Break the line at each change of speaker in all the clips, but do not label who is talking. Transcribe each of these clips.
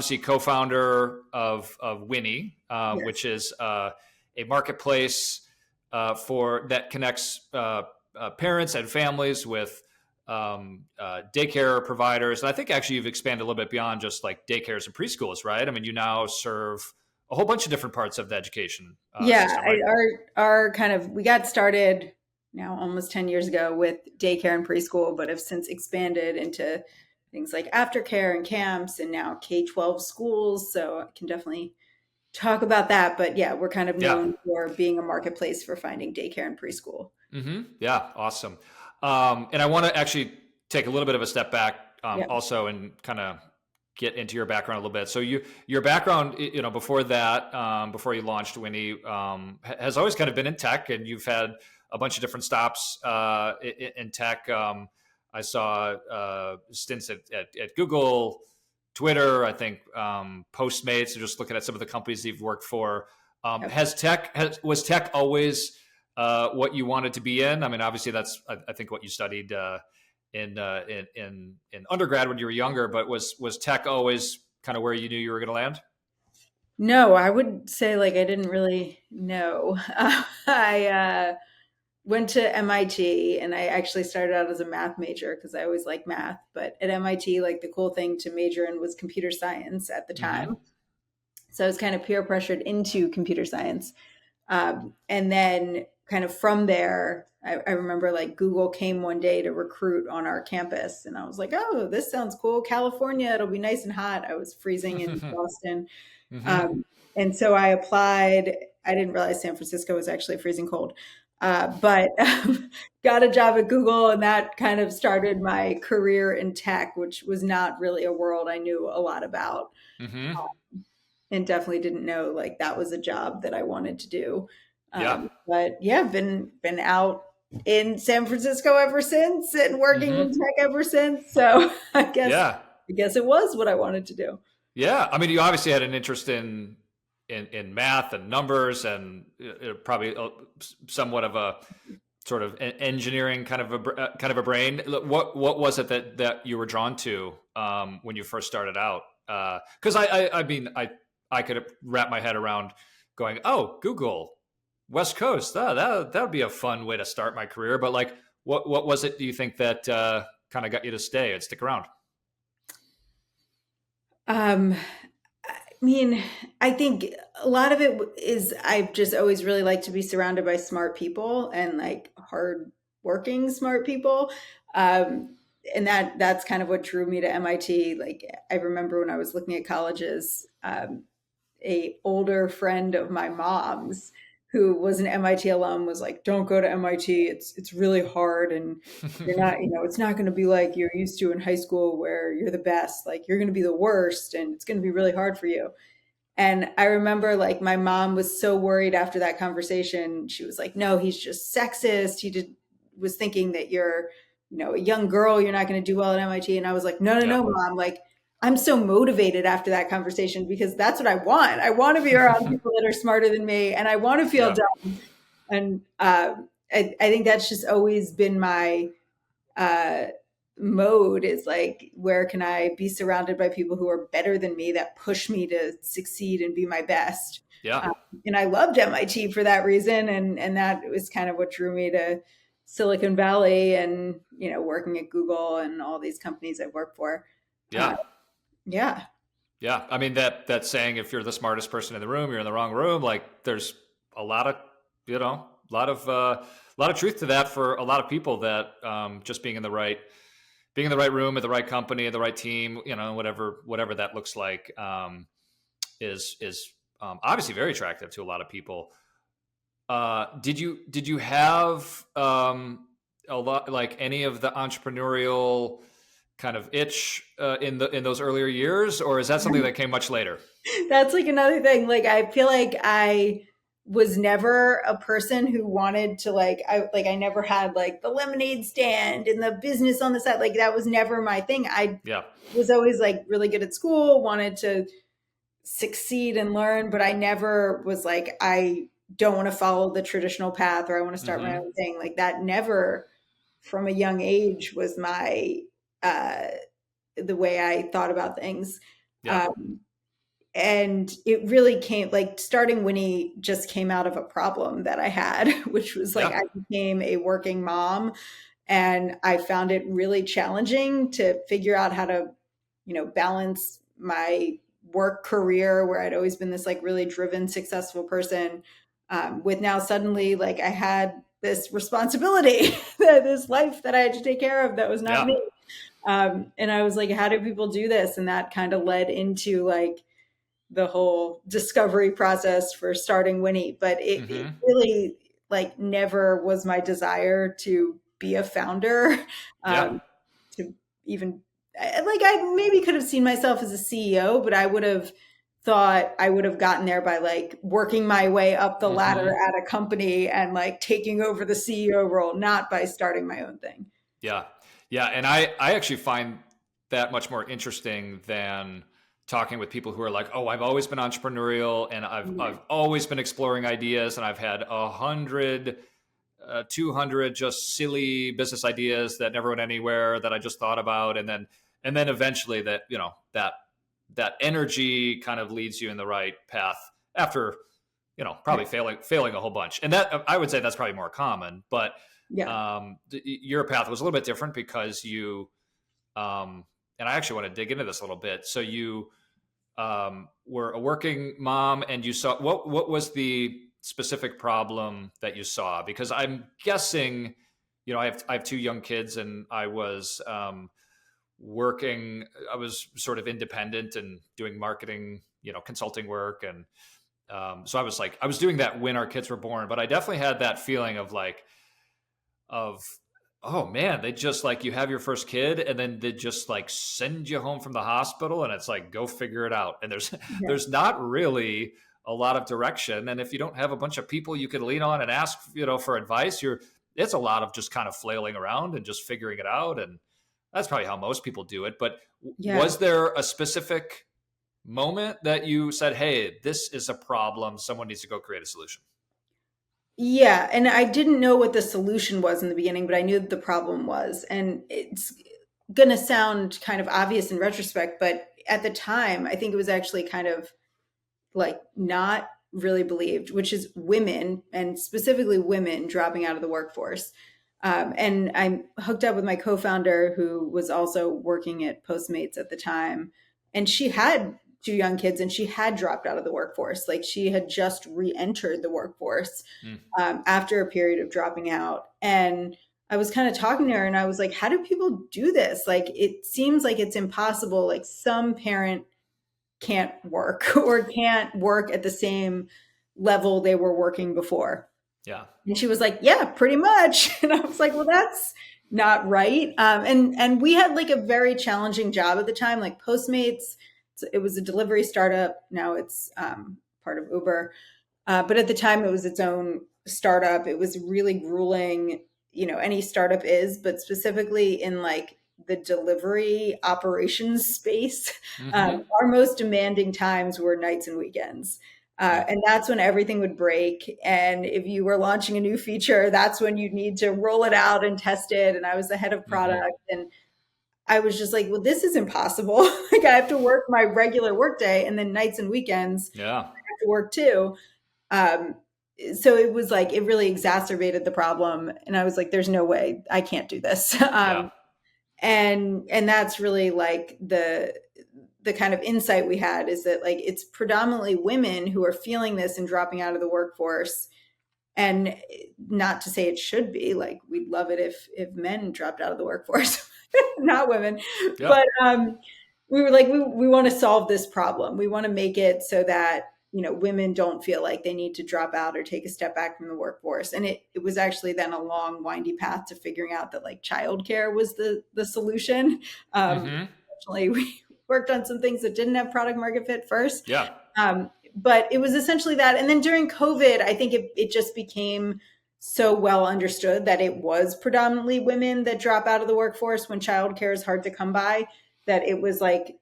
obviously co-founder of Winnie,
Yes.
which is a marketplace that connects parents and families with daycare providers. And I think actually you've expanded a little bit beyond just like daycares and preschools, right? I mean, you now serve a whole bunch of different parts of the education system, right?
Our kind of, we got started now almost 10 years ago with daycare and preschool, but have since expanded into things like aftercare and camps and now K-12 schools. So I can definitely talk about that. But yeah, we're kind of known for being a marketplace for finding daycare and preschool.
Mm-hmm. Yeah, awesome. And I want to actually take a little bit of a step back also and kind of get into your background a little bit. So your background, before that, before you launched Winnie, has always kind of been in tech, and you've had a bunch of different stops in tech. I saw stints at Google, Twitter, I think Postmates, so just looking at some of the companies you've worked for. Was tech always what you wanted to be in? I mean, obviously that's, I think, what you studied in undergrad when you were younger, but was tech always kind of where you knew you were going to land?
No, I would say like I didn't really know. I went to MIT and I actually started out as a math major because I always liked math. But at MIT, like the cool thing to major in was computer science at the time.
Mm-hmm.
So I was kind of peer pressured into computer science. And then kind of from there, I remember like Google came one day to recruit on our campus. And I was like, oh, this sounds cool. California, it'll be nice and hot. I was freezing in Boston.
Mm-hmm.
And so I applied. I didn't realize San Francisco was actually freezing cold. But got a job at Google, and that kind of started my career in tech, which was not really a world I knew a lot about.
Mm-hmm.
And definitely didn't know like that was a job that I wanted to do.
Yeah.
But yeah, been out in San Francisco ever since and working in tech ever since. So I guess it was what I wanted to do.
Yeah. I mean, you obviously had an interest in math and numbers and probably somewhat of a sort of engineering kind of a brain. What was it that you were drawn to when you first started out? Because I mean, I could wrap my head around going, oh, Google, West Coast, that would be a fun way to start my career. But like, what was it, do you think, that kind of got you to stay and stick around?
I mean, I think a lot of it is I've just always really liked to be surrounded by smart people and like hard working smart people. And that's kind of what drew me to MIT. Like I remember when I was looking at colleges, a older friend of my mom's who was an MIT alum was like, don't go to MIT. It's really hard. And you're not, it's not going to be like you're used to in high school where you're the best, like you're going to be the worst and it's going to be really hard for you. And I remember like my mom was so worried after that conversation. She was like, no, he's just sexist. He was thinking that you're, a young girl, you're not going to do well at MIT. And I was like, no, Mom, like, I'm so motivated after that conversation because that's what I want. I want to be around people that are smarter than me and I want to feel dumb. And I think that's just always been my mode is like, where can I be surrounded by people who are better than me that push me to succeed and be my best?
Yeah.
And I loved MIT for that reason. And that was kind of what drew me to Silicon Valley and, working at Google and all these companies I've worked for.
Yeah.
Yeah.
Yeah. I mean, that saying, if you're the smartest person in the room, you're in the wrong room. Like there's a lot of, a lot of truth to that for a lot of people that just being in the right room at the right company, at the right team, whatever that looks like is obviously very attractive to a lot of people. Did you have a lot, like any of the entrepreneurial kind of itch in those earlier years, or is that something that came much later?
That's like another thing. Like I feel like I was never a person who wanted to I never had like the lemonade stand and the business on the side. Like that was never my thing. I was always like really good at school, wanted to succeed and learn, but I never was like, I don't want to follow the traditional path or I want to start my own thing. Like that never from a young age was my the way I thought about things.
Yeah.
and it really came like starting Winnie just came out of a problem that I had, which was like
Yeah.
I became a working mom and I found it really challenging to figure out how to, balance my work career where I'd always been this like really driven, successful person, with now suddenly like I had this responsibility, this life that I had to take care of that was not
Yeah.
me. And I was like, how do people do this? And that kind of led into like the whole discovery process for starting Winnie. But it
Hmm.
really like never was my desire to be a founder,
Yeah.
to even like I maybe could have seen myself as a CEO, but I would have thought I would have gotten there by like working my way up the ladder
Hmm.
at a company and like taking over the CEO role, not by starting my own thing.
Yeah. Yeah. And I actually find that much more interesting than talking with people who are like, oh, I've always been entrepreneurial and I've always been exploring ideas and I've had 100, 200 just silly business ideas that never went anywhere that I just thought about. And then eventually that, that energy kind of leads you in the right path after, probably failing a whole bunch. And that, I would say that's probably more common, but
Yeah.
your path was a little bit different because and I actually want to dig into this a little bit. So you were a working mom, and you saw what was the specific problem that you saw? Because I'm guessing, I have two young kids, and I was working. I was sort of independent and doing marketing, consulting work, and so I was doing that when our kids were born. But I definitely had that feeling of like of oh man, they just like you have your first kid and then they just like send you home from the hospital and it's like go figure it out. And there's
Yeah.
there's not really a lot of direction. And if you don't have a bunch of people you can lean on and ask, for advice, it's a lot of just kind of flailing around and just figuring it out. And that's probably how most people do it. But
Yeah.
was there a specific moment that you said, hey, this is a problem, someone needs to go create a solution?
Yeah, and I didn't know what the solution was in the beginning, but I knew what the problem was. And it's going to sound kind of obvious in retrospect, but at the time, I think it was actually kind of like not really believed, which is women and specifically women dropping out of the workforce. And I'm hooked up with my co-founder who was also working at Postmates at the time. And she had two young kids and she had dropped out of the workforce. Like she had just re-entered the workforce,
Mm,
after a period of dropping out. And I was kind of talking to her and I was like, how do people do this? Like, it seems like it's impossible. Like some parent can't work or can't work at the same level they were working before.
yeah.
And she was like, yeah, pretty much. And I was like, well, that's not right. And we had like a very challenging job at the time, like Postmates. It was a delivery startup. Now it's part of Uber. But at the time, it was its own startup. It was really grueling, any startup is, but specifically in like the delivery operations space,
Hmm.
our most demanding times were nights and weekends.
Yeah.
And that's when everything would break. And if you were launching a new feature, that's when you'd need to roll it out and test it. And I was the head of
Hmm.
product. And I was just like, well, this is impossible. Like, I have to work my regular workday and then nights and weekends
Yeah.
I have to work too. Um, so it was like it really exacerbated the problem, and I was like, "There's no way I can't do this."
Yeah.
And that's really like the kind of insight we had is that like it's predominantly women who are feeling this and dropping out of the workforce. And not to say it should be like we'd love it if men dropped out of the workforce, not women,
Yeah.
but we were like we want to solve this problem. We want to make it so that women don't feel like they need to drop out or take a step back from the workforce. And it was actually then a long windy path to figuring out that like childcare was the solution.
Hmm.
Unfortunately, we worked on some things that didn't have product market fit first.
Yeah.
But it was essentially that. And then during COVID, I think it just became so well understood that it was predominantly women that drop out of the workforce when childcare is hard to come by, that it was like,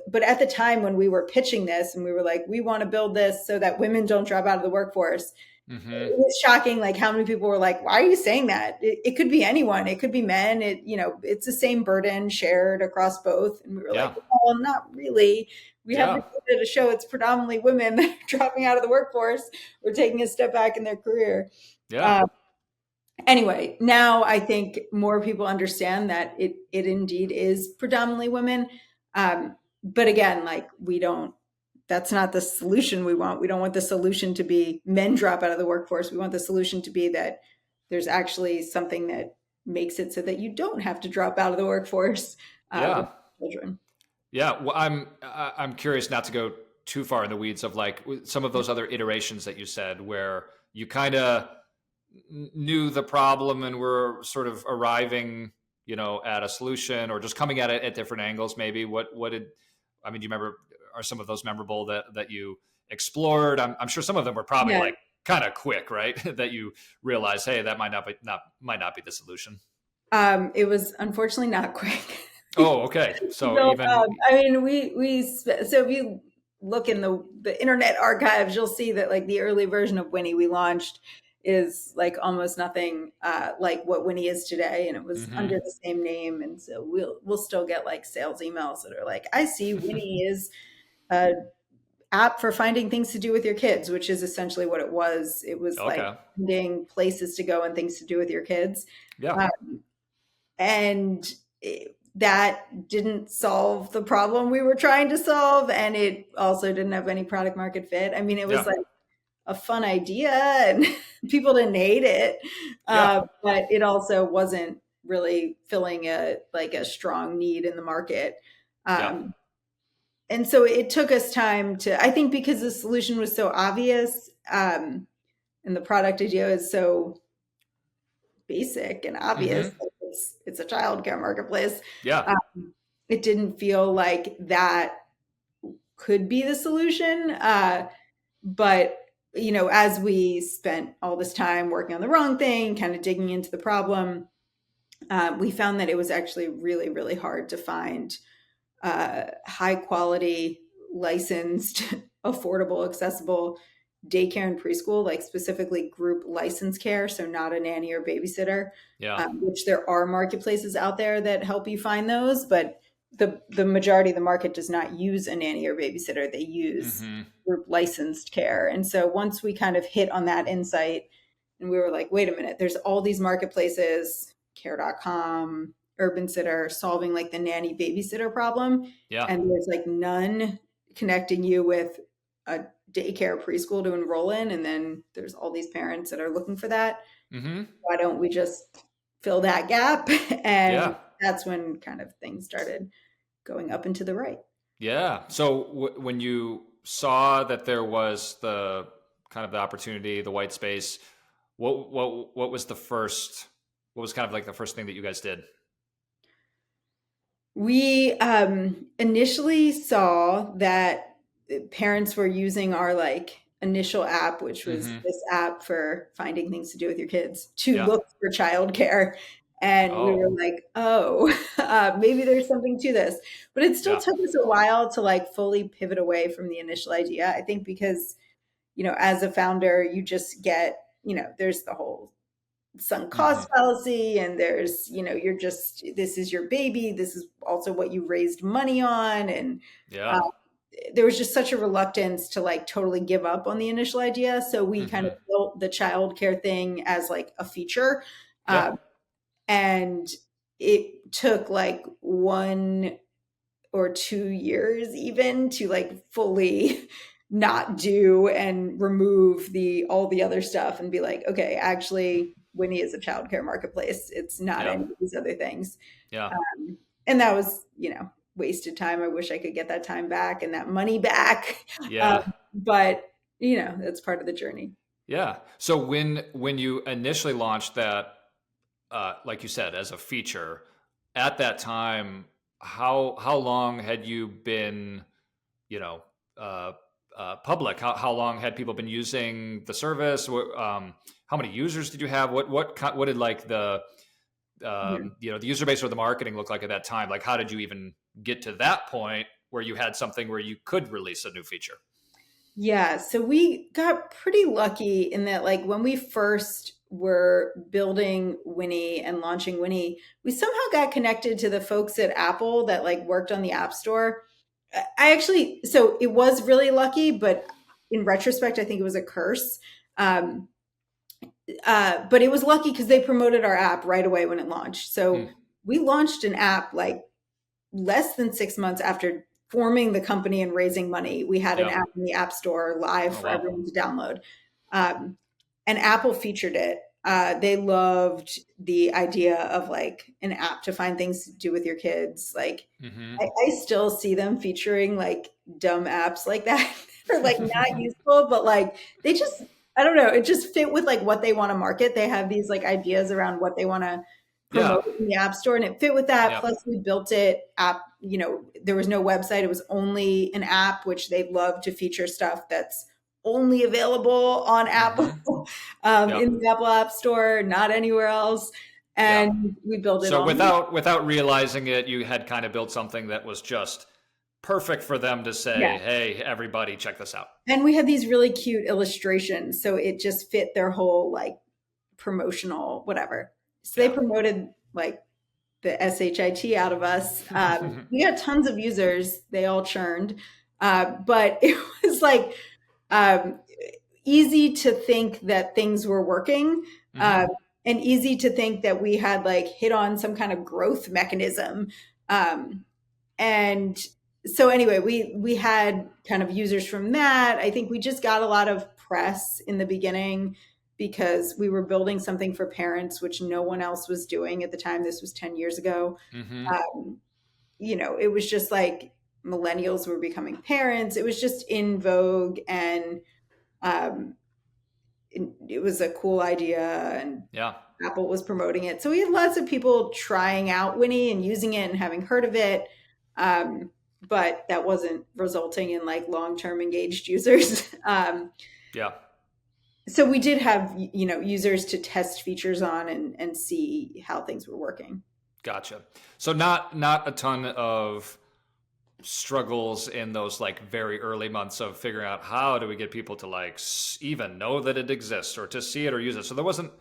but at the time when we were pitching this and we were like, we want to build this so that women don't drop out of the workforce,
Mm-hmm.
It was shocking, like how many people were like, why are you saying that? It could be anyone. It could be men. It's the same burden shared across both. And we were like,
Yeah.
well, not really. We have the
Yeah.
data to show it's predominantly women that are dropping out of the workforce or taking a step back in their career.
Yeah.
Um, anyway, now I think more people understand that it indeed is predominantly women. But again, like that's not the solution we want. We don't want the solution to be men drop out of the workforce. We want the solution to be that there's actually something that makes it so that you don't have to drop out of the workforce with
Yeah.
children.
Yeah. Well, I'm curious, not to go too far in the weeds of like some of those other iterations that you said where you kind of knew the problem and were sort of arriving, at a solution or just coming at it at different angles. Maybe do you remember, are some of those memorable that you explored? I'm sure some of them were probably
Yeah.
like kind of quick, right? That you realize, hey, that might not be the solution.
It was unfortunately not quick.
Oh, okay. So
So,
even,
I mean, so if you look in the internet archives, you'll see that like the early version of Winnie we launched is like almost nothing like what Winnie is today, and it was under the same name. And so we'll still get like sales emails that are like, I see Winnie is a app for finding things to do with your kids, which is essentially what it was. It was like
okay.
finding places to go and things to do with your kids.
Yeah.
And that didn't solve the problem we were trying to solve, and it also didn't have any product market fit. I mean, it was
Yeah.
like a fun idea and people didn't hate it,
Yeah.
but it also wasn't really filling a strong need in the market.
Yeah.
And so it took us time to, I think, because the solution was so obvious, and the product idea is so basic and obvious,
Mm-hmm.
like it's a childcare marketplace.
Yeah.
It didn't feel like that could be the solution. But as we spent all this time working on the wrong thing, kind of digging into the problem, we found that it was actually really, really hard to find high quality, licensed, affordable, accessible daycare and preschool, like specifically group license care. So not a nanny or babysitter,
Yeah.
which there are marketplaces out there that help you find those. But the majority of the market does not use a nanny or babysitter. They use
Mm-hmm.
group licensed care. And so once we kind of hit on that insight and we were like, wait a minute, there's all these marketplaces, care.com, Urban Sitter, solving like the nanny babysitter problem.
Yeah.
And there's like none connecting you with a daycare preschool to enroll in. And then there's all these parents that are looking for that.
Mm-hmm.
Why don't we just fill that gap? And
Yeah.
that's when kind of things started going up and to the right.
Yeah. So when you saw that there was the kind of the opportunity, the white space, what was what was kind of like the first thing that you guys did?
We initially saw that parents were using our like initial app, which was
Mm-hmm.
this app for finding things to do with your kids, to
Yeah.
look for childcare. And we were
Oh,
like, oh, maybe there's something to this. But it still
yeah.
took us a while to like fully pivot away from the initial idea. I think because, as a founder, you just get, there's the whole sunk
Mm-hmm.
cost fallacy, and there's this is your baby, this is also what you raised money on, and uh,
Yeah.
there was just such a reluctance to like totally give up on the initial idea, so we kind of
Mm-hmm.
built the childcare thing as like a feature,
Yeah.
and it took like 1 or 2 years even to like fully not do and remove all the other stuff and be like, okay, actually Winnie is a childcare marketplace. It's not
Yeah.
any of these other things.
Yeah.
And that was, wasted time. I wish I could get that time back and that money back.
Yeah.
But that's part of the journey.
Yeah. So when you initially launched that, like you said, as a feature, at that time, how long had you been, you know, public? How long had people been using the service? How many users did you have? What did like the
Yeah.
the user base or the marketing look like at that time? Like, how did you even get to that point where you had something where you could release a new feature?
Yeah, so we got pretty lucky in that, like, when we first were building Winnie and launching Winnie, we somehow got connected to the folks at Apple that like worked on the App Store. I actually, so it was really lucky, but in retrospect, I think it was a curse. Um, but it was lucky because they promoted our app right away when it launched.
Hmm.
So we launched an app like less than 6 months after forming the company and raising money. We had an
Yeah.
app in the App Store live
Oh,
for
wow.
everyone to download. Um, and Apple featured it. They loved the idea of like an app to find things to do with your kids. Like,
Hmm.
I still see them featuring like dumb apps like that. Are like not useful, but like they just, I don't know, it just fit with like what they want to market. They have these like ideas around what they want to
Yeah.
promote in the App Store, and it fit with that.
Yeah.
Plus, we built it app. There was no website; it was only an app, which they love to feature stuff that's only available on
Hmm.
Apple,
Yeah.
in the Apple App Store, not anywhere else.
Yeah.
And we built it
So
on.
without realizing it, you had kind of built something that was just perfect for them to
Yeah.
say, "Hey, everybody, check this out."
And we had these really cute illustrations, so it just fit their whole like promotional whatever. So they
Yeah.
promoted like the shit out of us. We got tons of users; they all churned, but it was like um, easy to think that things were working.
Hmm.
Uh, and easy to think that we had like hit on some kind of growth mechanism. Um, and so anyway, we had kind of users from that. I think we just got a lot of press in the beginning because we were building something for parents, which no one else was doing at the time. This was 10 years ago.
Hmm.
Um, it was just like millennials were becoming parents. It was just in vogue, and um, it was a cool idea, and
Yeah.
Apple was promoting it. So we had lots of people trying out Winnie and using it and having heard of it. Um, but that wasn't resulting in like long-term engaged users.
Yeah.
So we did have, users to test features on and see how things were working.
Gotcha. So not a ton of struggles in those like very early months of figuring out how do we get people to like even know that it exists or to see it or use it. So there wasn't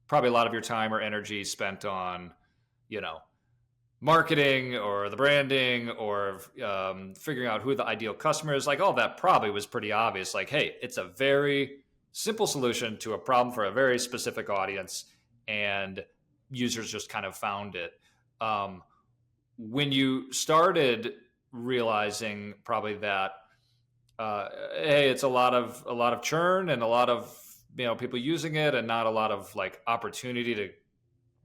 probably a lot of your time or energy spent on, you know, marketing or the branding or figuring out who the ideal customer is. Like all that probably was pretty obvious. Like, hey, it's a very simple solution to a problem for a very specific audience, and users just kind of found it. Um, when you started realizing probably that, hey, it's a lot of churn and a lot of people using it and not a lot of like opportunity to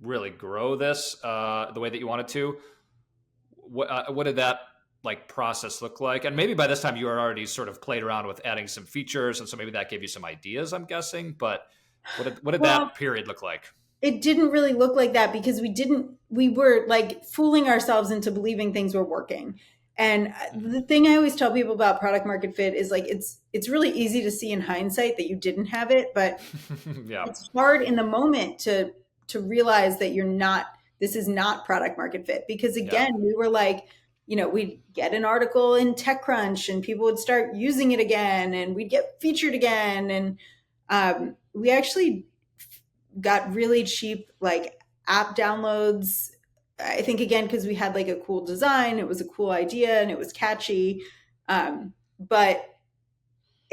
really grow this the way that you wanted to. What did that like process look like? And maybe by this time you were already sort of played around with adding some features, and so maybe that gave you some ideas, I'm guessing. But what did
Well,
that period look like?
it didn't really look like that because we were like fooling ourselves into believing things were working. And
Hmm.
the thing I always tell people about product market fit is like it's really easy to see in hindsight that you didn't have it, but
Yeah.
it's hard in the moment to realize that this is not product market fit, because
Yeah.
again, we were like, we'd get an article in TechCrunch and people would start using it again and we'd get featured again. And we actually got really cheap like app downloads. I think again because we had like a cool design, it was a cool idea and it was catchy. But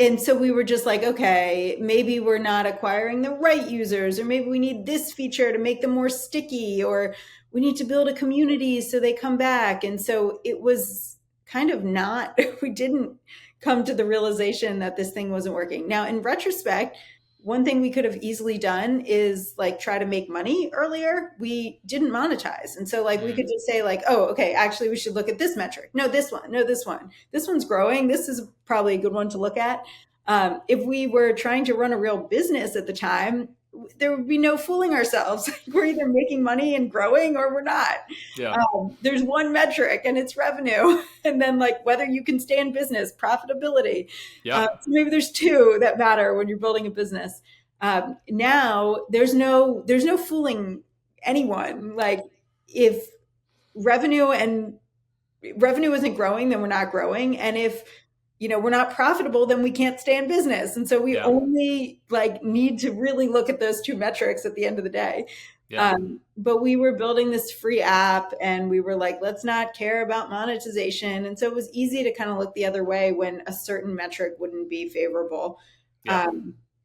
and so we were just like, okay, maybe we're not acquiring the right users, or maybe we need this feature to make them more sticky, or we need to build a community so they come back. And so it was kind of not, we didn't come to the realization that this thing wasn't working. Now, in retrospect, one thing we could have easily done is like try to make money earlier. We didn't monetize. And so like we
Mm.
could just say like, oh, okay, actually we should look at this metric. No, this one. No, this one. This one's growing. This is probably a good one to look at. If we were trying to run a real business at the time, there would be no fooling ourselves. We're either making money and growing or we're not.
Yeah.
There's one metric and it's revenue. And then like whether you can stay in business, profitability.
Yeah.
So maybe there's two that matter when you're building a business. Now there's no fooling anyone. Like if revenue and revenue isn't growing, then we're not growing. And if we're not profitable, then we can't stay in business. And so we
Yeah.
only like need to really look at those two metrics at the end of the day.
Yeah.
But we were building this free app and we were like, let's not care about monetization. And so it was easy to kind of look the other way when a certain metric wouldn't be favorable.
Yeah.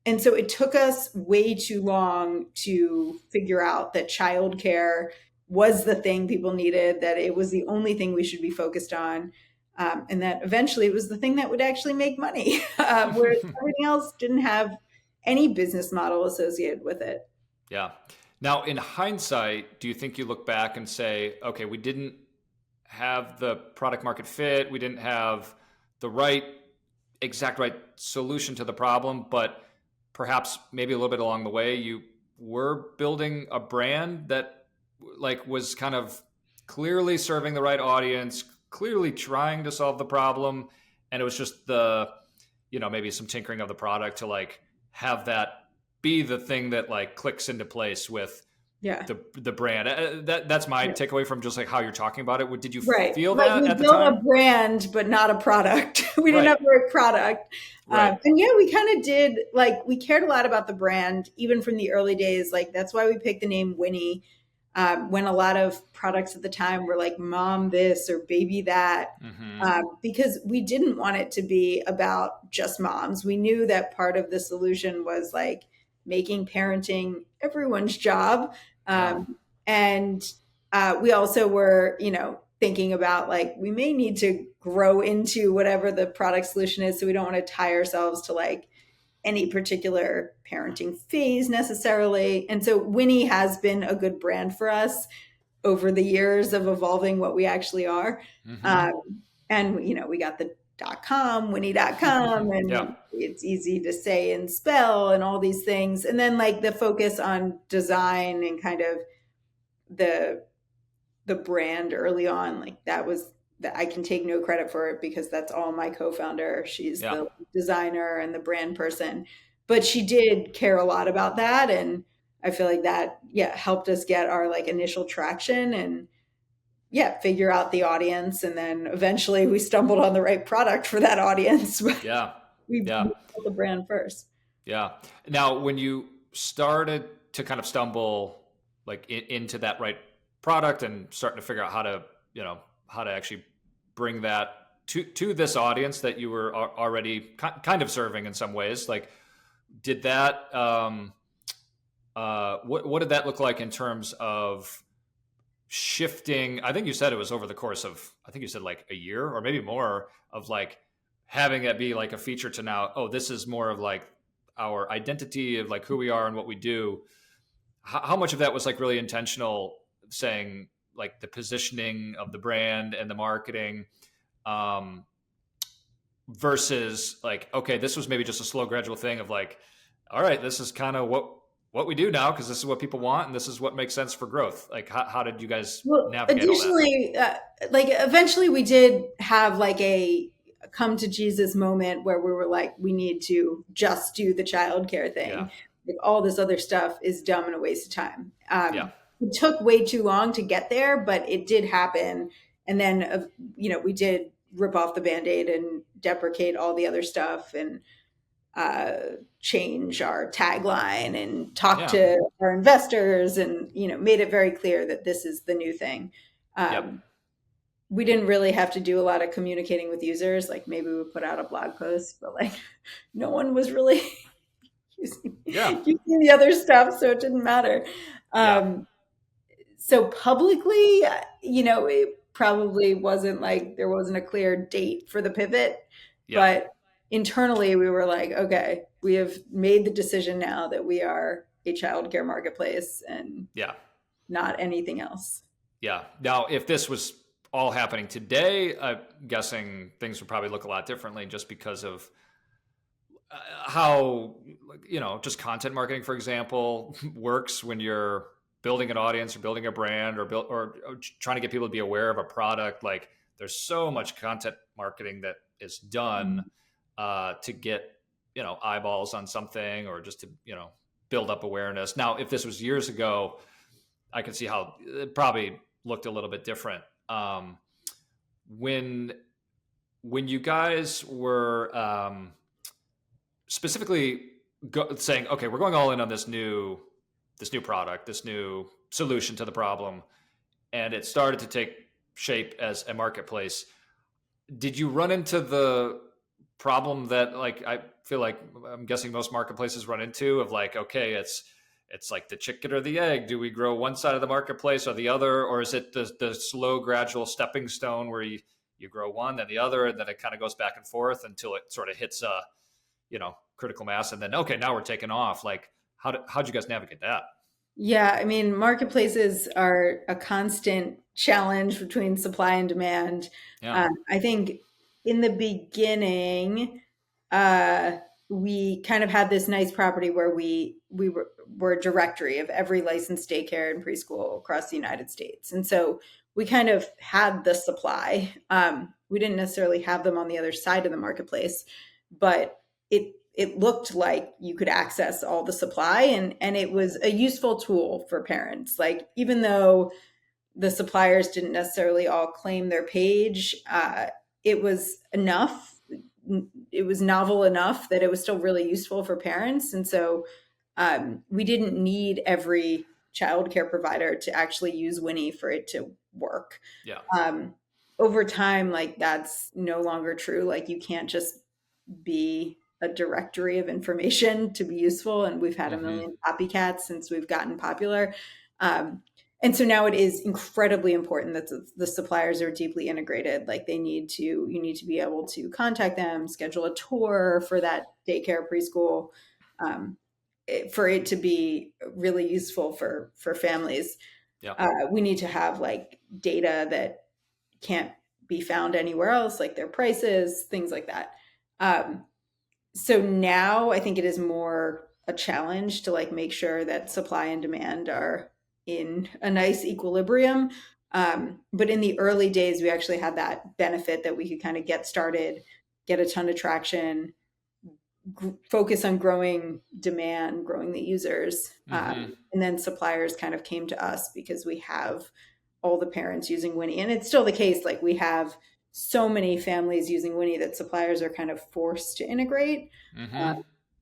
And so it took us way too long to figure out that childcare was the thing people needed, that it was the only thing we should be focused on. And that eventually it was the thing that would actually make money, whereas everything else didn't have any business model associated with it.
Yeah. Now, in hindsight, do you think you look back and say, okay, we didn't have the product market fit, we didn't have the exact right solution to the problem, but perhaps maybe a little bit along the way, you were building a brand that like was kind of clearly serving the right audience, clearly trying to solve the problem, and it was just maybe some tinkering of the product to like have that be the thing that like clicks into place with the brand. That's my takeaway from just like how you're talking about it. Did you feel that at the time?
We built a brand, but not a product. We didn't have a great product. And we kind of did, like, we cared a lot about the brand, even from the early days. Like, that's why we picked the name Winnie, when a lot of products at the time were like mom this or baby that, because we didn't want it to be about just moms. We knew that part of the solution was like making parenting everyone's job. And we also were, thinking about like, we may need to grow into whatever the product solution is. So we don't want to tie ourselves to like any particular parenting phase necessarily. And so Winnie has been a good brand for us over the years of evolving what we actually are. And, we got the .com, Winnie.com, and it's easy to say and spell and all these things. And then like the focus on design and kind of the brand early on, like that was that I can take no credit for it because that's all my co-founder. She's the designer and the brand person, but she did care a lot about that. And I feel like that, helped us get our like initial traction and figure out the audience. And then eventually we stumbled on the right product for that audience. We built the brand first. Yeah.
Now, when you started to kind of stumble like into that right product and starting to figure out how to actually bring that to this audience that you were already kind of serving in some ways, like did that, what did that look like in terms of shifting? I think you said it was over the course of, I think you said like a year or maybe more of like having it be like a feature to now, this is more of like our identity of like who we are and what we do. How much of that was like really intentional, saying like the positioning of the brand and the marketing, versus like, okay, this was maybe just a slow gradual thing of like, all right, this is kind of what we do now because this is what people want and this is what makes sense for growth. Like how did you guys navigate
additionally, all that? Like eventually we did have like a come to Jesus moment where we were like, we need to just do the childcare thing. Like all this other stuff is dumb and a waste of time. It took way too long to get there, but it did happen. And then, we did rip off the Band-Aid and deprecate all the other stuff and change our tagline and talk to our investors and, made it very clear that this is the new thing. We didn't really have to do a lot of communicating with users. Like maybe we put out a blog post, but like no one was really using the other stuff. So it didn't matter. So publicly, it probably wasn't like there wasn't a clear date for the pivot, but internally we were like, okay, we have made the decision now that we are a childcare marketplace and not anything else.
Yeah. Now, if this was all happening today, I'm guessing things would probably look a lot differently just because of how, just content marketing, for example, works when you're building an audience or building a brand or trying to get people to be aware of a product. Like there's so much content marketing that is done to get, eyeballs on something or just to, build up awareness. Now, if this was years ago, I could see how it probably looked a little bit different. When when you guys were specifically saying, okay, we're going all in on this new product, this new solution to the problem, and it started to take shape as a marketplace, did you run into the problem that, like, I feel like I'm guessing most marketplaces run into, of like, okay, it's like the chicken or the egg. Do we grow one side of the marketplace or the other? Or is it the slow, gradual stepping stone where you grow one, then the other, and then it kind of goes back and forth until it sort of hits a, critical mass. And then, okay, now we're taking off. Like, how'd you guys navigate that?
Yeah, I mean, marketplaces are a constant challenge between supply and demand.
Yeah.
I think in the beginning, uh, we kind of had this nice property where were a directory of every licensed daycare and preschool across the United States. And so we kind of had the supply. We didn't necessarily have them on the other side of the marketplace, but it looked like you could access all the supply, and it was a useful tool for parents. Like, even though the suppliers didn't necessarily all claim their page, it was enough. It was novel enough that it was still really useful for parents. And so we didn't need every childcare provider to actually use Winnie for it to work.
Yeah.
Over time, like, that's no longer true. Like, you can't just be a directory of information to be useful. And we've had a million copycats since we've gotten popular. And so now it is incredibly important that the suppliers are deeply integrated. Like, you need to be able to contact them, schedule a tour for that daycare, preschool, for it to be really useful for families.
Yeah.
We need to have like data that can't be found anywhere else, like their prices, things like that. So now I think it is more a challenge to like make sure that supply and demand are in a nice equilibrium. But in the early days, we actually had that benefit that we could kind of get started, get a ton of traction, focus on growing demand, growing the users. And then suppliers kind of came to us because we have all the parents using Winnie. And it's still the case. Like, we have so many families using Winnie that suppliers are kind of forced to integrate,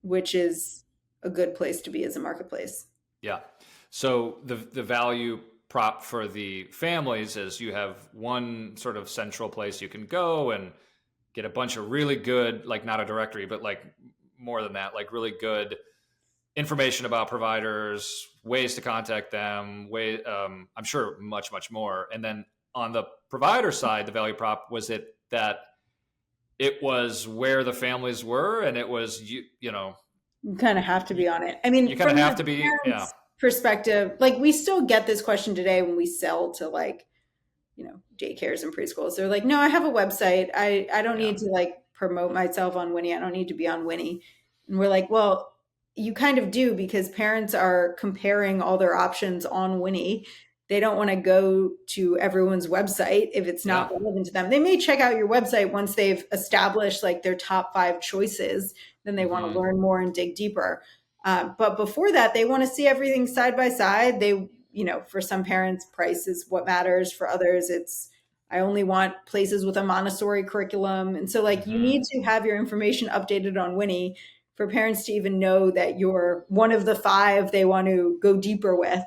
which is a good place to be as a marketplace.
Yeah. So the value prop for the families is you have one sort of central place you can go and get a bunch of really good, like, not a directory, but like more than that, like really good information about providers, ways to contact them, I'm sure much, much more. And then on the provider side, the value prop was that it was where the families were, and it was, you
kind of have to be on it. I mean,
you kind of have to be, yeah.
Perspective, like, we still get this question today when we sell to, like, daycares and preschools. They're like, no, I have a website. I don't need to like promote myself on Winnie. I don't need to be on Winnie. And we're like, well, you kind of do, because parents are comparing all their options on Winnie. They don't want to go to everyone's website if it's not relevant to them. They may check out your website once they've established like their top 5 choices. Then they want to learn more and dig deeper. But before that, they want to see everything side by side. They, for some parents, price is what matters. For others, it's, I only want places with a Montessori curriculum. And so, like, you need to have your information updated on Winnie for parents to even know that you're one of the 5 they want to go deeper with.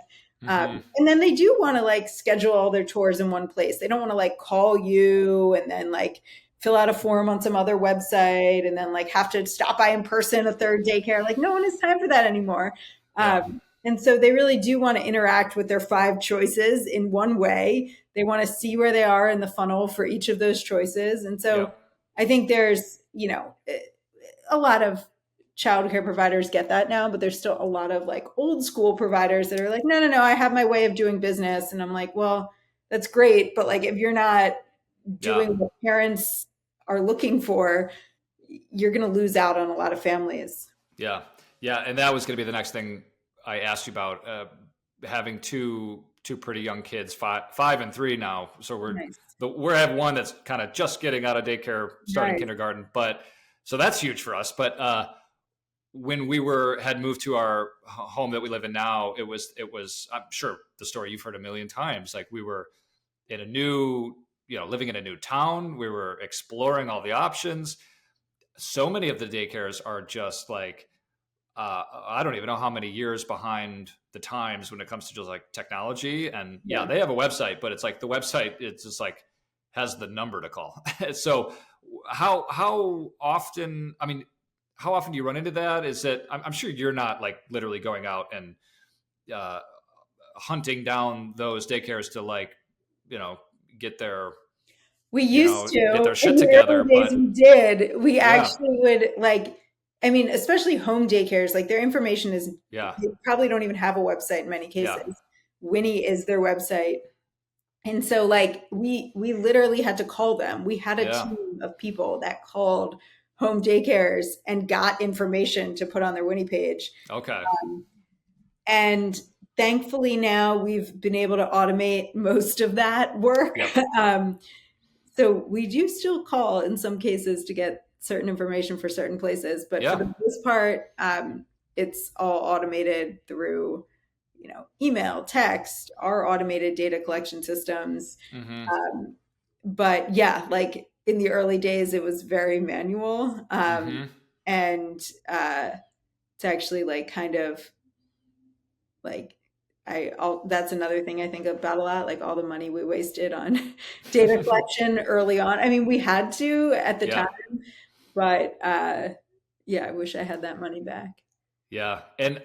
And then they do want to like schedule all their tours in one place. They don't want to like call you and then like fill out a form on some other website and then like have to stop by in person a third daycare. Like, no one has time for that anymore. And so they really do want to interact with their 5 choices in one way. They want to see where they are in the funnel for each of those choices. And so I think there's, a lot of childcare providers get that now, but there's still a lot of like old school providers that are like, no, I have my way of doing business. And I'm like, well, that's great. But like, if you're not doing what parents are looking for, you're going to lose out on a lot of families.
Yeah. Yeah. And that was going to be the next thing I asked you about, having two pretty young kids, 5 and 3 now. So we have one that's kind of just getting out of daycare, starting kindergarten, but so that's huge for us. But, when we had moved to our home that we live in now, it was, I'm sure the story you've heard a million times. Like, we were in a new living in a new town. We were exploring all the options. So many of the daycares are just like, I don't even know how many years behind the times when it comes to just like technology. And yeah, they have a website, but it's like the website, it's just like has the number to call. So how often, I mean, how often do you run into that? Is it, I'm sure you're not like literally going out and hunting down those daycares to like, get their,
we used to,
get their shit
in the
together,
early days
but
we did. We actually would like, I mean, especially home daycares, like their information is, they probably don't even have a website in many cases.
Yeah.
Winnie is their website. And so like we literally had to call them. We had a team of people that called home daycares and got information to put on their Winnie page.
Okay.
And thankfully now we've been able to automate most of that work.
Yep.
So we do still call in some cases to get certain information for certain places, but for the most part, it's all automated through, email, text, our automated data collection systems.
Mm-hmm.
But yeah, like in the early days, it was very manual. And it's actually like kind of like, that's another thing I think about a lot, like all the money we wasted on data collection early on. I mean, we had to at the time, but I wish I had that money back.
Yeah. And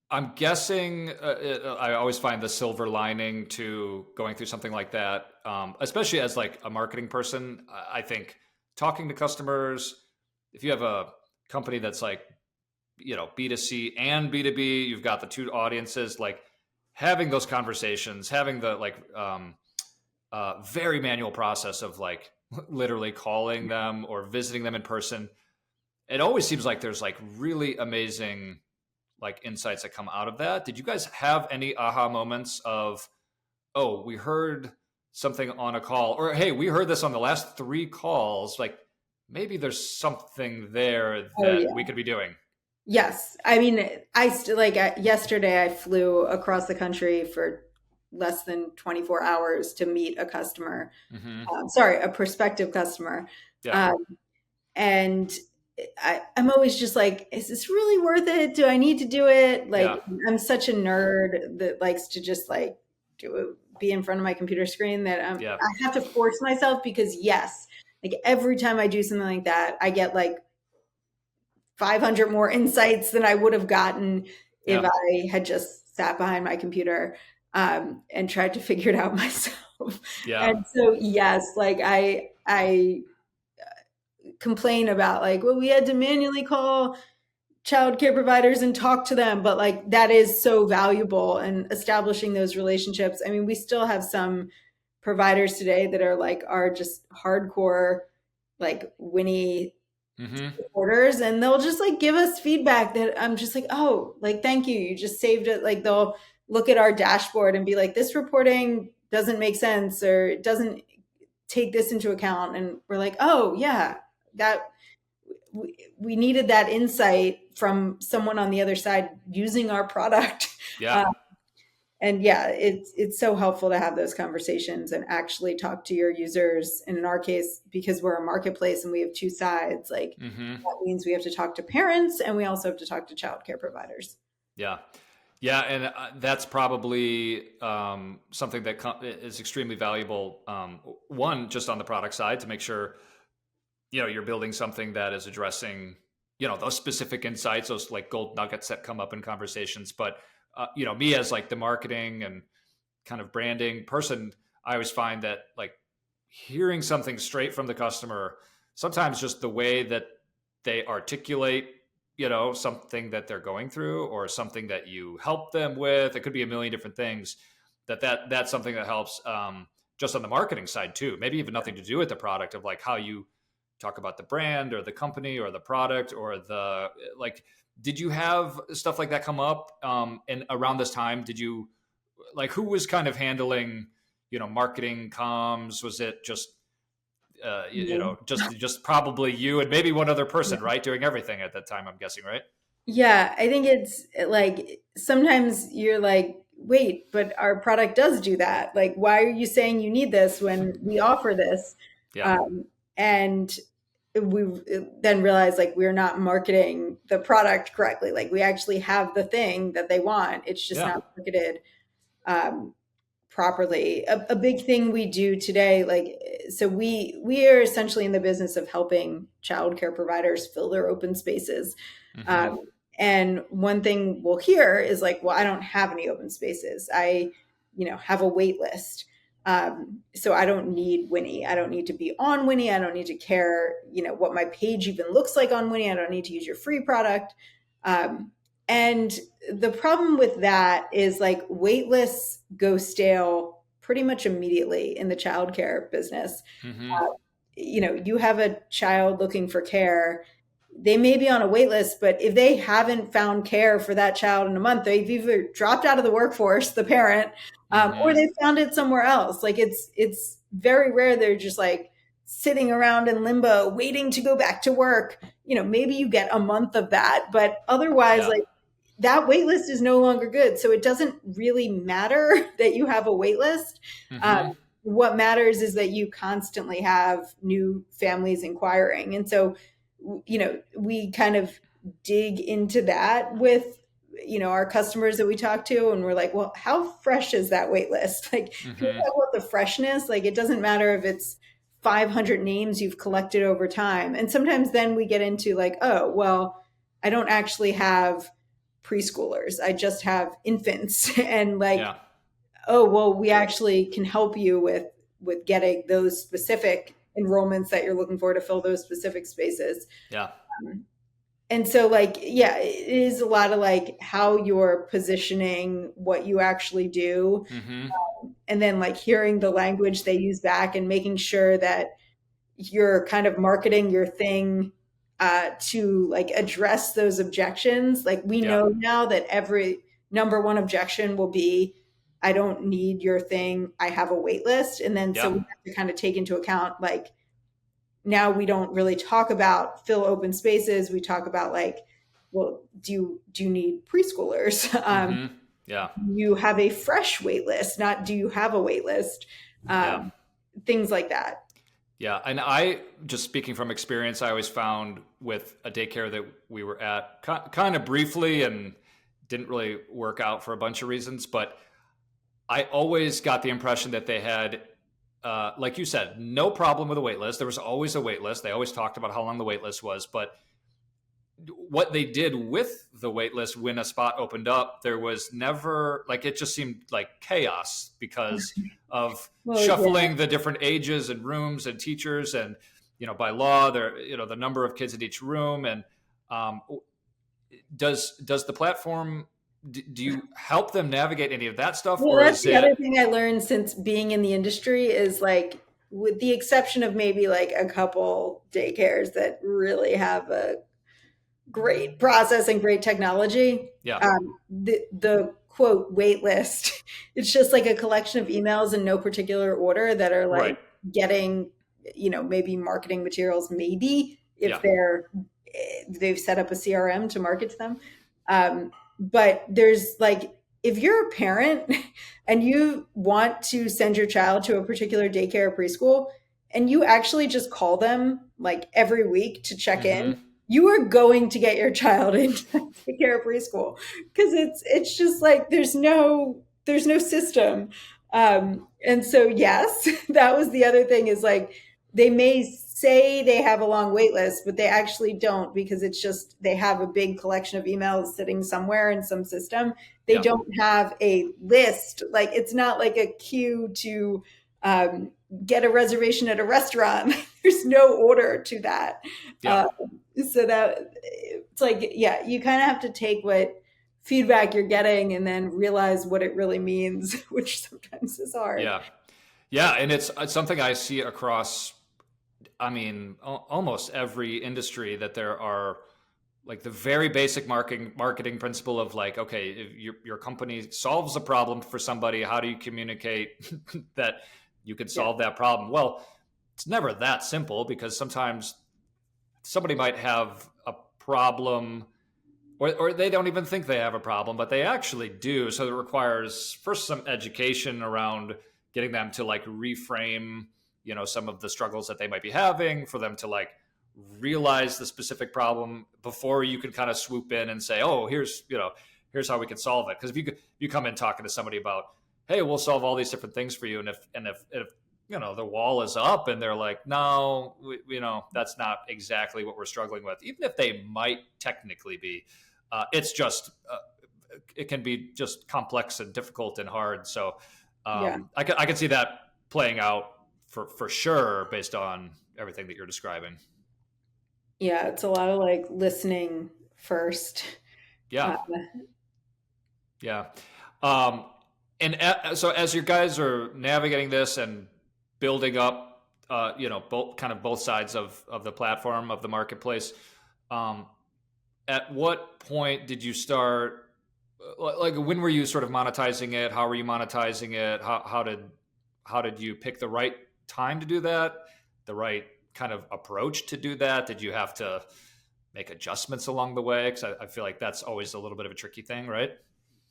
I'm guessing I always find the silver lining to going through something like that, especially as like a marketing person. I think talking to customers, if you have a company that's like, B2C and B2B, you've got the two audiences, like having those conversations, having the like very manual process of like literally calling them or visiting them in person. It always seems like there's like really amazing like insights that come out of that. Did you guys have any aha moments of, oh, we heard something on a call, or hey, we heard this on the last 3 calls, like maybe there's something there that we could be doing?
Yes. I mean, I still like yesterday I flew across the country for less than 24 hours to meet a customer. A prospective customer. And I'm always just like, is this really worth it? Do I need to do it? Like, I'm such a nerd that likes to just like be in front of my computer screen that I have to force myself because like every time I do something like that, I get like 500 more insights than I would have gotten if I had just sat behind my computer and tried to figure it out myself. And so, like I complain about like, well, we had to manually call childcare providers and talk to them, but like that is so valuable and establishing those relationships. I mean, we still have some providers today that are just hardcore like Winnie supporters, and they'll just like give us feedback that I'm just like, oh, like thank you, you just saved it. Like they'll look at our dashboard and be like, this reporting doesn't make sense or it doesn't take this into account, and we're like, oh yeah, that we needed that insight from someone on the other side using our product. And it's so helpful to have those conversations and actually talk to your users. And in our case, because we're a marketplace and we have 2 sides, like that means we have to talk to parents and we also have to talk to childcare providers.
Yeah. And that's probably something that is extremely valuable. One, just on the product side to make sure, you're building something that is addressing, those specific insights, those like gold nuggets that come up in conversations. But me as like the marketing and kind of branding person, I always find that like hearing something straight from the customer, sometimes just the way that they articulate, something that they're going through or something that you help them with, it could be a million different things, that's something that helps just on the marketing side too. Maybe even nothing to do with the product, of like how you talk about the brand or the company or the product or the like. Did you have stuff like that come up? And around this time, did you like, who was kind of handling, marketing comms? Was it just, just probably you and maybe one other person, right? Doing everything at that time, I'm guessing, right?
Yeah. I think it's like, sometimes you're like, wait, but our product does do that. Like, why are you saying you need this when we offer this?
Yeah.
And we then realized like we're not marketing the product correctly. Like we actually have the thing that they want. It's just
Yeah.
not marketed um, properly. A big thing we do today, like, so we are essentially in the business of helping childcare providers fill their open spaces.
Mm-hmm.
Um, and one thing we'll hear is like, well, I don't have any open spaces. I, have a wait list. So I don't need Winnie. I don't need to be on Winnie. I don't need to care, what my page even looks like on Winnie. I don't need to use your free product. Um, and the problem with that is like wait lists go stale pretty much immediately in the childcare business.
Mm-hmm.
You have a child looking for care. They may be on a wait list, but if they haven't found care for that child in a month, they've either dropped out of the workforce, the parent, or
Mm-hmm.
they found it somewhere else. Like it's very rare they're just like sitting around in limbo, waiting to go back to work. Maybe you get a month of that, but otherwise,
Yeah.
like that wait list is no longer good. So it doesn't really matter that you have a wait list.
Mm-hmm.
What matters is that you constantly have new families inquiring. And so, we kind of dig into that with, our customers that we talk to. And we're like, well, how fresh is that wait list? Like, can we
Mm-hmm.
talk about the freshness? Like, it doesn't matter if it's 500 names you've collected over time. And sometimes then we get into like, oh, well, I don't actually have preschoolers. I just have infants. And like,
Yeah.
oh, well, we actually can help you with getting those specific enrollments that you're looking for to fill those specific spaces.
Yeah.
And so like, yeah, it is a lot of like how you're positioning what you actually do.
Mm-hmm.
And then like hearing the language they use back and making sure that you're kind of marketing your thing to like address those objections. Like we
Yeah.
know now that every number one objection will be, I don't need your thing. I have a wait list. And then so
Yeah.
we have to kind of take into account like now we don't really talk about fill open spaces. We talk about like, well, do you need preschoolers?
Mm-hmm. Yeah.
You have a fresh wait list, not do you have a wait list?
Yeah.
Things like that.
Yeah. And I, just speaking from experience, I always found with a daycare that we were at kind of briefly and didn't really work out for a bunch of reasons, but I always got the impression that they had, like you said, no problem with a wait list. There was always a wait list. They always talked about how long the wait list was, but what they did with the wait list when a spot opened up, there was never like, it just seemed like chaos because of shuffling the different ages and rooms and teachers. And, by law there, the number of kids in each room. And does the platform, do you help them navigate any of that stuff?
Well,
Or
that's
is
the
it,
other thing I learned since being in the industry is like, with the exception of maybe like a couple daycares that really have a great process and great technology.
yeah,
The quote wait list, it's just like a collection of emails in no particular order that are like
right.
getting, maybe marketing materials, maybe if
Yeah.
they've set up a CRM to market to them. But there's like, if you're a parent and you want to send your child to a particular daycare or preschool, and you actually just call them like every week to check in,
Mm-hmm.
you are going to get your child into daycare or preschool because it's just like there's no system. And so yes, that was the other thing is like they may say they have a long wait list, but they actually don't because it's just they have a big collection of emails sitting somewhere in some system. They
Yeah.
don't have a list. Like it's not like a queue to get a reservation at a restaurant. There's no order to that.
Yeah.
So that it's like, yeah, you kind of have to take what feedback you're getting and then realize what it really means, which sometimes is hard.
Yeah. Yeah. And it's something I see across, almost every industry, that there are like the very basic marketing principle of like, okay, if your company solves a problem for somebody, how do you communicate that you can solve that problem? Well, it's never that simple because sometimes somebody might have a problem or they don't even think they have a problem, but they actually do. So it requires first some education around getting them to like reframe, some of the struggles that they might be having, for them to like realize the specific problem before you can kind of swoop in and say, oh, here's how we can solve it. Because if you come in talking to somebody about, hey, we'll solve all these different things for you, and if the wall is up and they're like, no, that's not exactly what we're struggling with, even if they might technically be, it's just it can be just complex and difficult and hard. So I can see that playing out for sure based on everything that you're describing.
Yeah, it's a lot of like listening first.
Yeah. Yeah. And so as you guys are navigating this and building up, both sides of the platform, of the marketplace, at what point did you start, like when were you sort of monetizing it? How were you monetizing it? How did you pick the right time to do that? The right kind of approach to do that? Did you have to make adjustments along the way? Because I feel like that's always a little bit of a tricky thing, right?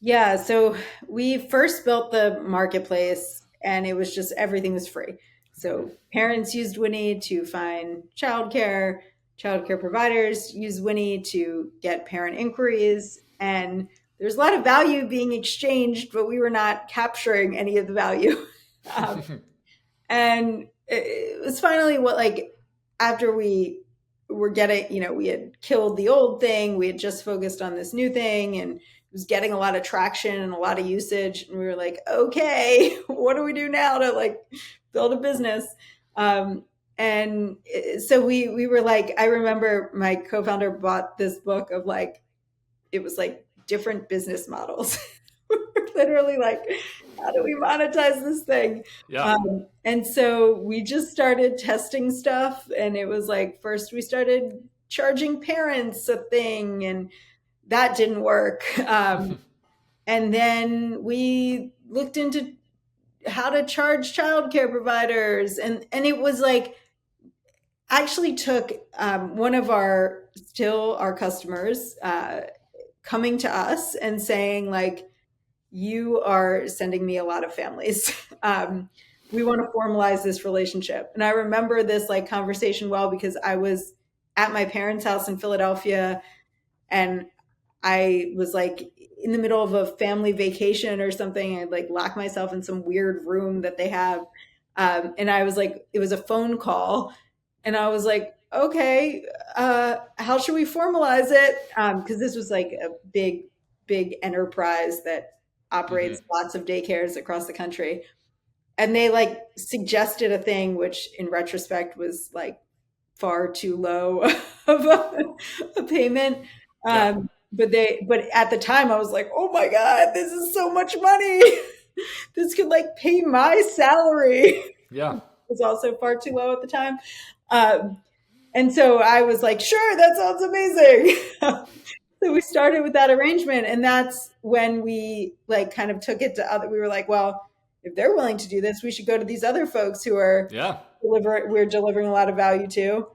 Yeah, so we first built the marketplace and it was just everything was free. So parents used Winnie to find childcare, childcare providers used Winnie to get parent inquiries, and there's a lot of value being exchanged, but we were not capturing any of the value. And it was finally after we were getting, we had killed the old thing, we had just focused on this new thing, and it was getting a lot of traction and a lot of usage. And we were like, okay, what do we do now to like build a business? And so we were like, I remember my co-founder bought this book of like, it was like different business models. Literally like, how do we monetize this thing?
Yeah.
And so we just started testing stuff. And it was like, first we started charging parents a thing, and that didn't work. And then we looked into how to charge childcare providers. And it was like, actually took one of our customers coming to us and saying like, you are sending me a lot of families. We want to formalize this relationship. And I remember this like conversation well, because I was at my parents' house in Philadelphia, and I was like in the middle of a family vacation or something. I'd like lock myself in some weird room that they have. And I was like, it was a phone call. And I was like, okay, how should we formalize it? Because this was like a big enterprise that operates lots of daycares across the country. And they like suggested a thing, which in retrospect was like far too low of a payment. But at the time I was like, oh my God, this is so much money. This could like pay my salary.
Yeah.
It was also far too low at the time. And so I was like, sure, that sounds amazing. So we started with that arrangement, and that's when we like kind of took it to we were like, well, if they're willing to do this, we should go to these other folks who are we're delivering a lot of value to.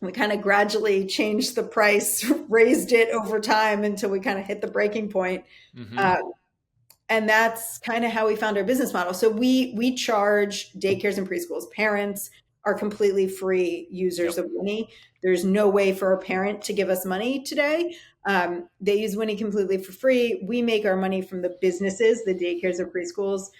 We kind of gradually changed the price, raised it over time until we kind of hit the breaking point. And that's kind of how we found our business model. So we charge daycares and preschools. Parents are completely free users of Winnie. There's no way for a parent to give us money today. They use Winnie completely for free. We make our money from the businesses, the daycares and preschools.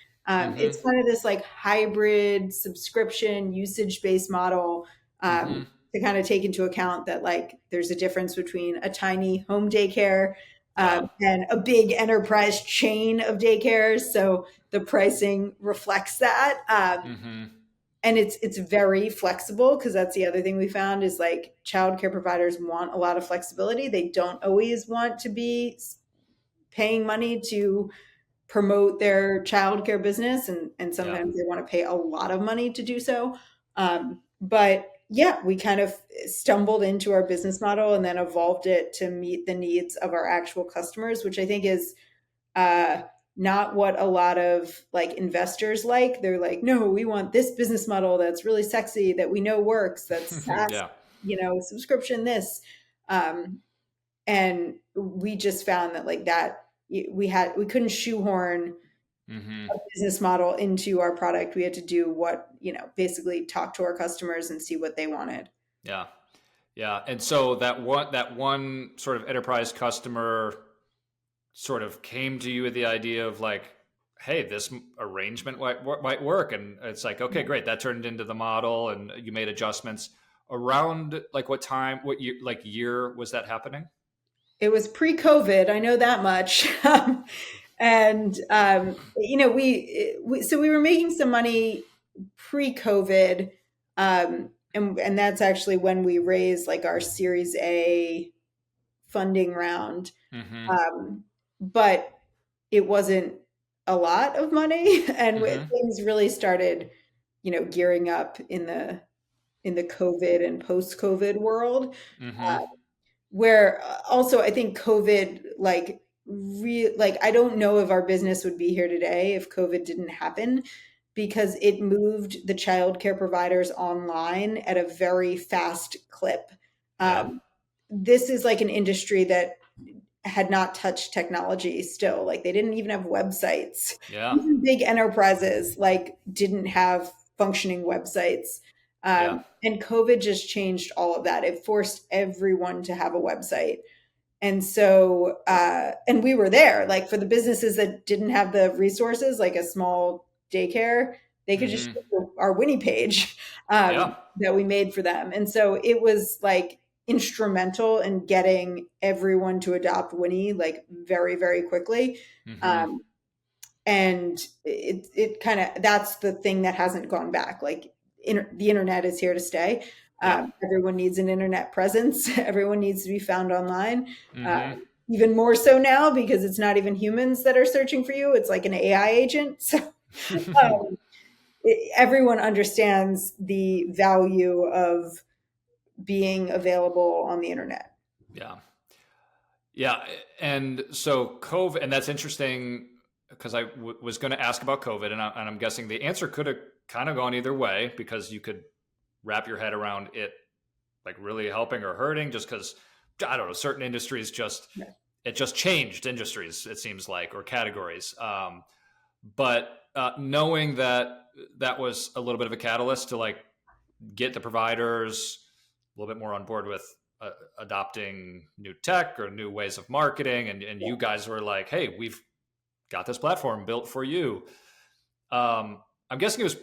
It's kind of this like hybrid subscription usage-based model to kind of take into account that like there's a difference between a tiny home daycare and a big enterprise chain of daycares. So the pricing reflects that. And it's very flexible, because that's the other thing we found is like childcare providers want a lot of flexibility. They don't always want to be paying money to promote their childcare business. And sometimes they want to pay a lot of money to do so. But yeah, we kind of stumbled into our business model and then evolved it to meet the needs of our actual customers, which I think is not what a lot of like investors like. They're like, no, we want this business model that's really sexy, that we know works, that's SaaS, subscription this. And we just found that like that we couldn't shoehorn
Mm-hmm.
a business model into our product. We had to do what, basically talk to our customers and see what they wanted.
Yeah. Yeah. And so that one sort of enterprise customer sort of came to you with the idea of like, hey, this arrangement might work. And it's like, okay, great. That turned into the model and you made adjustments around like what year was that happening?
It was pre-COVID, I know that much. And we were making some money pre-COVID, and that's actually when we raised like our Series A funding round.
Mm-hmm.
But it wasn't a lot of money, and
Mm-hmm.
things really started, gearing up in the COVID and post-COVID world.
Mm-hmm.
Where also I think COVID, I don't know if our business would be here today if COVID didn't happen, because it moved the childcare providers online at a very fast clip.
Yeah.
This is like an industry that had not touched technology still. Like they didn't even have websites.
Yeah.
Even big enterprises like didn't have functioning websites.
Yeah.
And COVID just changed all of that. It forced everyone to have a website. And so, and we were there, like for the businesses that didn't have the resources, like a small daycare, they could just
Mm-hmm.
use our Winnie page
Yeah.
that we made for them. And so it was like instrumental in getting everyone to adopt Winnie like very, very quickly.
Mm-hmm.
Um, and it kind of, that's the thing that hasn't gone back. Like the internet is here to stay.
Yeah.
Everyone needs an internet presence. Everyone needs to be found online.
Mm-hmm.
Even more so now because it's not even humans that are searching for you. It's like an AI agent. So um, everyone understands the value of being available on the internet.
Yeah. Yeah. And so COVID, and that's interesting because I was going to ask about COVID, and I'm guessing the answer could have kind of gone either way because you could wrap your head around it like really helping or hurting just because, I don't know, certain industries it just changed industries, it seems like, or categories. But knowing that that was a little bit of a catalyst to like get the providers a little bit more on board with adopting new tech or new ways of marketing. And you guys were like, hey, we've got this platform built for you. I'm guessing it was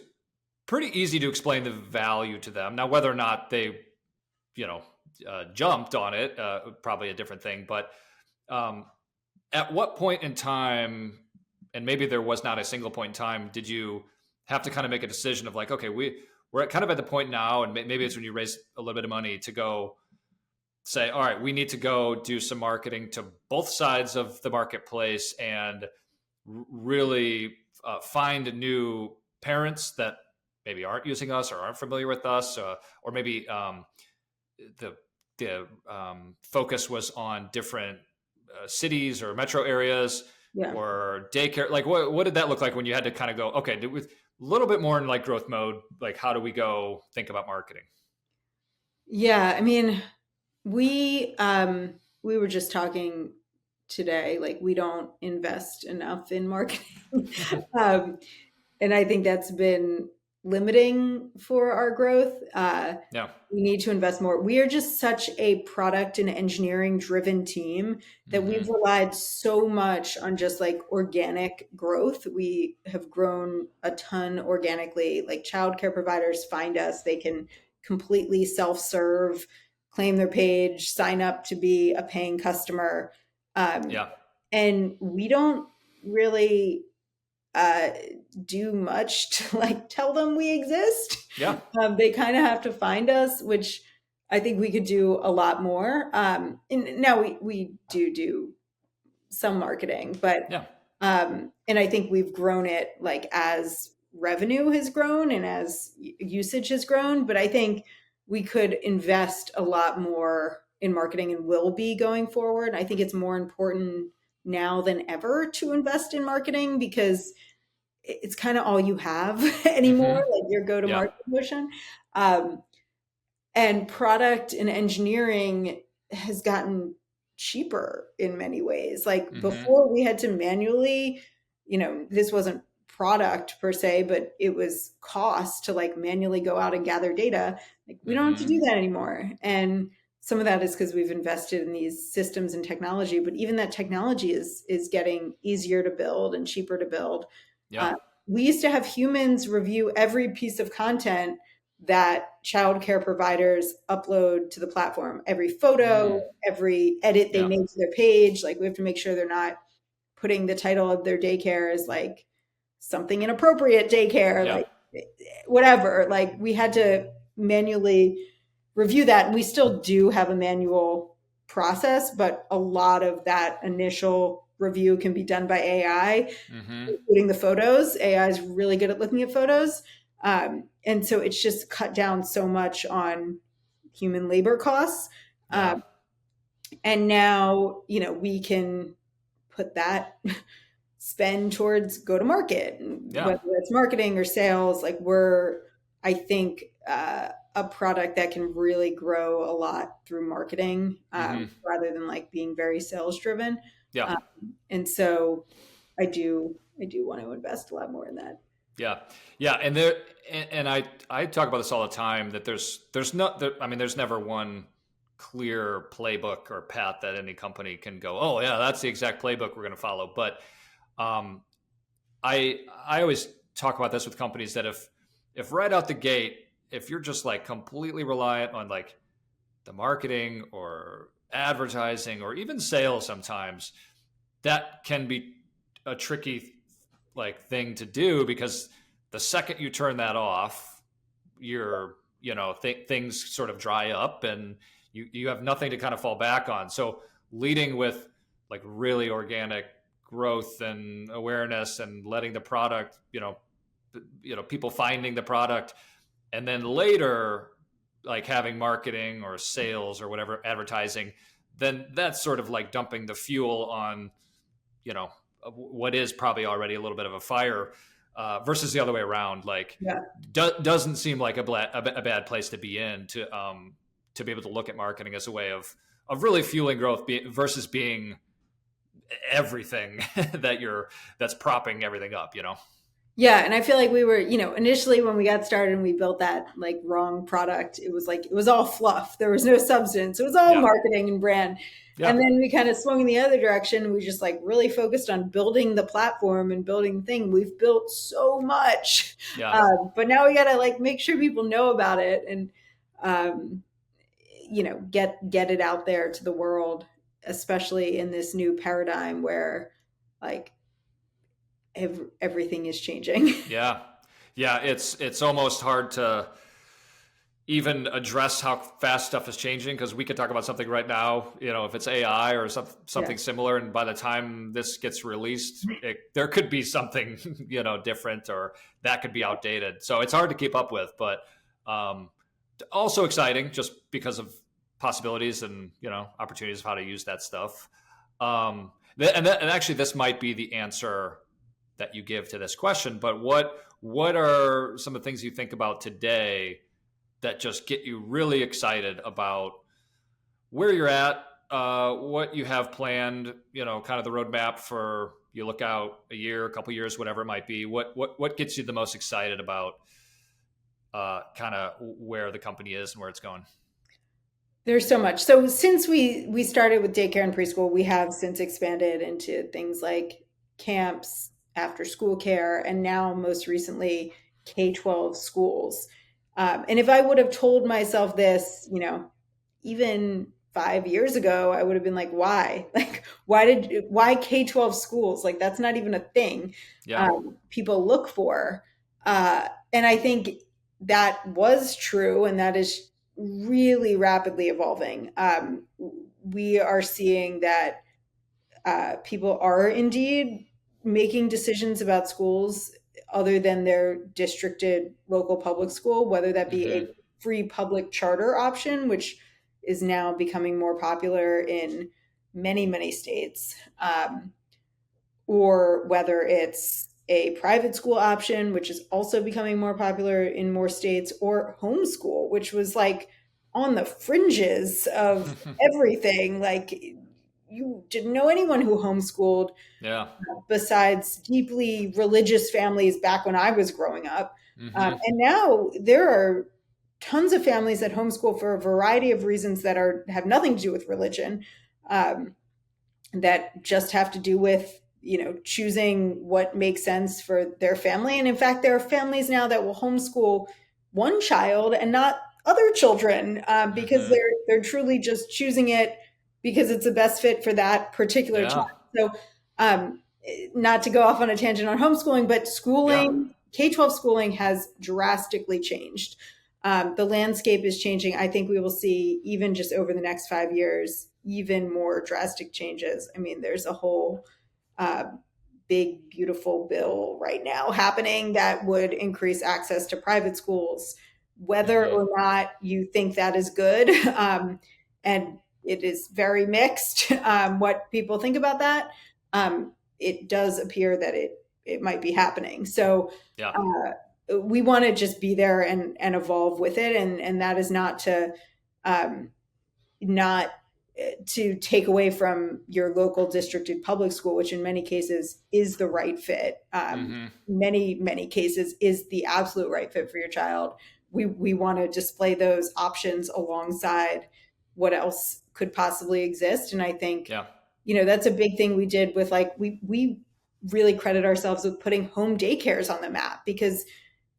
pretty easy to explain the value to them. Now, whether or not they, jumped on it, probably a different thing. But at what point in time, and maybe there was not a single point in time, did you have to kind of make a decision of like, okay, we're kind of at the point now, and maybe it's when you raise a little bit of money to go say, all right, we need to go do some marketing to both sides of the marketplace and really find new parents that maybe aren't using us or aren't familiar with us, or maybe the focus was on different cities or metro areas
Yeah.
or daycare. Like what did that look like when you had to kind of go, okay, with a little bit more in like growth mode, like how do we go think about marketing?
Yeah. I mean, we were just talking today, like we don't invest enough in marketing. um, and I think that's been limiting for our growth.
Yeah.
We need to invest more. We are just such a product and engineering driven team that
Mm-hmm.
we've relied so much on just like organic growth. We have grown a ton organically. Like childcare providers find us, they can completely self-serve, claim their page, sign up to be a paying customer. Um,
Yeah.
and we don't really uh, do much to like tell them we exist.
Yeah.
They kind of have to find us, which I think we could do a lot more. And now we do some marketing, but
Yeah.
and I think we've grown it like as revenue has grown and as usage has grown. But I think we could invest a lot more in marketing and will be going forward. I think it's more important now than ever to invest in marketing because it's kind of all you have anymore,
Mm-hmm.
like your
Yeah.
go-to-market motion. Um, and product and engineering has gotten cheaper in many ways. Like
Mm-hmm.
before we had to manually, this wasn't product per se, but it was cost to like manually go out and gather data. Like we don't have to
Mm-hmm.
do that anymore. And some of that is because we've invested in these systems and technology, but even that technology is getting easier to build and cheaper to build.
Yeah.
Uh, we used to have humans review every piece of content that childcare providers upload to the platform, every photo,
Mm.
every edit they
Yeah.
make to their page. Like we have to make sure they're not putting the title of their daycare as like something inappropriate daycare,
Yeah.
like whatever. Like we had to manually review that. And we still do have a manual process, but a lot of that initial review can be done by AI,
Mm-hmm.
including the photos. AI is really good at looking at photos. And so it's just cut down so much on human labor costs.
Yeah.
And now, we can put that spend towards go to market,
Yeah.
whether it's marketing or sales. Like I think, a product that can really grow a lot through marketing,
Mm-hmm.
rather than like being very sales driven.
Yeah.
And so I do want to invest a lot more in that.
Yeah, yeah, and I talk about this all the time that there's never one clear playbook or path that any company can go, oh yeah, that's the exact playbook we're going to follow. But um, I always talk about this with companies that if right out the gate, if you're just like completely reliant on like the marketing or advertising or even sales, sometimes that can be a tricky like thing to do, because the second you turn that off, things sort of dry up and you have nothing to kind of fall back on. So leading with like really organic growth and awareness and letting the product, people finding the product, and then later like having marketing or sales or whatever advertising, then that's sort of like dumping the fuel on, what is probably already a little bit of a fire, versus the other way around. Like,
Yeah.
doesn't seem like a bad place to be in, to be able to look at marketing as a way of really fueling growth versus being everything that's propping everything up.
Yeah, and I feel like we were, initially when we got started and we built that like wrong product, it was all fluff. There was no substance. It was all
Yeah.
marketing and brand. And
Yeah.
then we kind of swung in the other direction. We just like really focused on building the platform and building the thing. We've built so much,
Yeah.
but now we got to like make sure people know about it and, um, get it out there to the world, especially in this new paradigm where like everything is changing.
Yeah. Yeah. It's almost hard to even address how fast stuff is changing, because we could talk about something right now, if it's AI or something similar, and by the time this gets released, there could be something different, or that could be outdated. So it's hard to keep up with, but also exciting just because of possibilities and opportunities of how to use that stuff. And actually, this might be the answer that you give to this question. But what are some of the things you think about today that just get you really excited about where you're at, what you have planned, kind of the roadmap for, you look out a year, a couple years, whatever it might be. What gets you the most excited about kind of where the company is and where it's going?
There's so much. So since we started with daycare and preschool, we have since expanded into things like camps, after school care, and now most recently K-12 schools. And if I would have told myself this, even 5 years ago, I would have been like, why? Like, why K-12 schools? Like, that's not even a thing people look for. And I think that was true, and that is really rapidly evolving. We are seeing that people are indeed making decisions about schools other than their districted local public school, whether that be a free public charter option, which is now becoming more popular in many, many states, or whether it's a private school option, which is also becoming more popular in more states, or homeschool, which was like on the fringes of everything. Like you didn't know anyone who homeschooled
Yeah.
besides deeply religious families back when I was growing up.
Mm-hmm.
And now there are tons of families that homeschool for a variety of reasons that have nothing to do with religion, that just have to do with choosing what makes sense for their family. And in fact, there are families now that will homeschool one child and not other children, because
Mm-hmm.
they're truly just choosing it because it's the best fit for that particular
Yeah.
child. So, not to go off on a tangent on homeschooling, but
Yeah.
schooling, K-12 schooling has drastically changed. The landscape is changing. I think we will see, even just over the next 5 years, even more drastic changes. I mean, there's a whole uh, big, beautiful bill right now happening that would increase access to private schools, whether
Mm-hmm.
or not you think that is good. And it is very mixed, what people think about that. It does appear that it might be happening. So
Yeah.
we want to just be there and evolve with it. And that is um, not to take away from your local districted public school, which in many cases is the right fit.
Mm-hmm.
Many cases is the absolute right fit for your child. We want to display those options alongside what else could possibly exist. And I think,
Yeah.
that's a big thing we did with, like, we really credit ourselves with putting home daycares on the map, because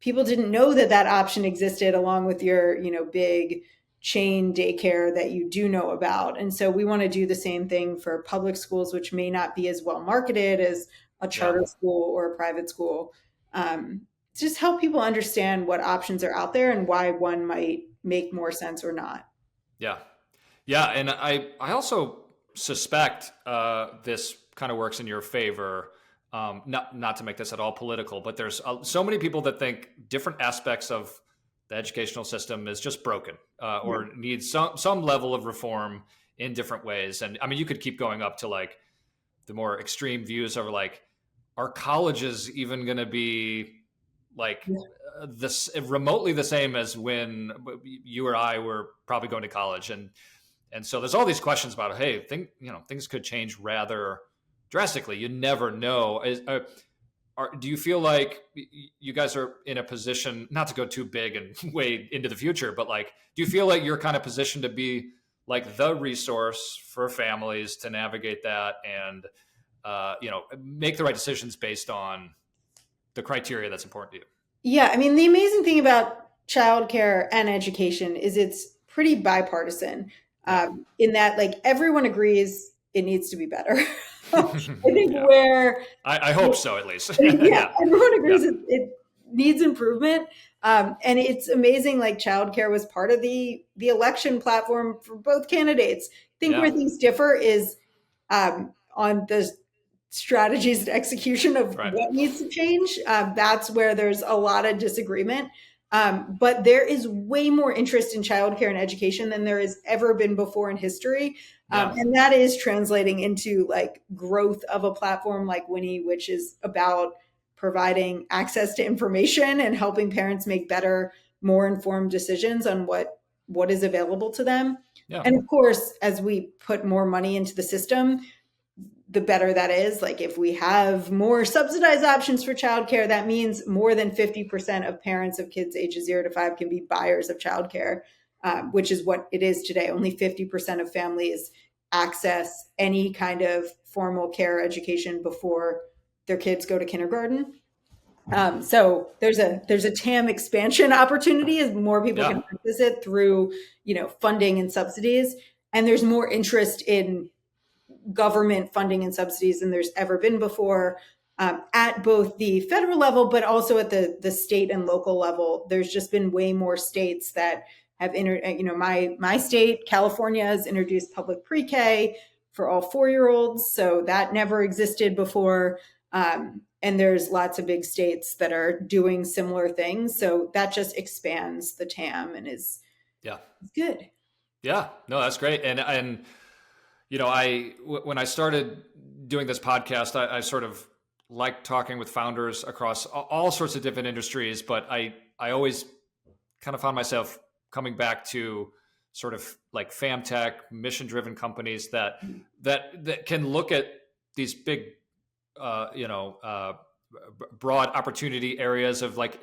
people didn't know that option existed along with your, big chain daycare that you do know about. And so we want to do the same thing for public schools, which may not be as well marketed as a
Yeah.
charter school or a private school. Just help people understand what options are out there and why one might make more sense or not.
Yeah. Yeah. And I also suspect this kind of works in your favor. Not to make this at all political, but there's so many people that think different aspects of the educational system is just broken, or needs some level of reform in different ways. And I mean, you could keep going up to like the more extreme views of like, are colleges even going to be like this remotely the same as when you or I were probably going to college? And so there's all these questions about, hey, things could change rather drastically. You never know. Do you feel like you guys are in a position, not to go too big and way into the future, but like, do you feel like you're kind of positioned to be like the resource for families to navigate that and, make the right decisions based on the criteria that's important to you?
Yeah, I mean, the amazing thing about childcare and education is it's pretty bipartisan,
Yeah.
in that, like, everyone agrees it needs to be better. I think
Yeah.
where
I hope so, at least.
yeah,
Yeah.
everyone
Yeah.
agrees it needs improvement. And it's amazing, like, childcare was part of the election platform for both candidates. I think
Yeah.
where things differ is on the strategies and execution of
Right.
what needs to change. That's where there's a lot of disagreement. But there is way more interest in childcare and education than there has ever been before in history.
Yeah.
And that is translating into, like, growth of a platform like Winnie, which is about providing access to information and helping parents make better, more informed decisions on what is available to them.
Yeah.
And of course, as we put more money into the system, the better that is. Like, if we have more subsidized options for childcare, that means more than 50% of parents of kids ages 0 to 5 can be buyers of childcare, which is what it is today. Only 50% of families access any kind of formal care education before their kids go to kindergarten. So there's a TAM expansion opportunity as more people can
Yeah.
access it through, funding and subsidies. And there's more interest in government funding and subsidies than there's ever been before, at both the federal level, but also at the state and local level. There's just been way more states that have my state, California, has introduced public pre-K for all 4-year-olds. So that never existed before. And there's lots of big states that are doing similar things. So that just expands the TAM and is
Yeah.
good.
Yeah. No, that's great. And when I started doing this podcast, I sort of like talking with founders across all sorts of different industries, but I always kind of found myself coming back to sort of like FamTech, mission-driven companies that can look at these big, broad opportunity areas of like,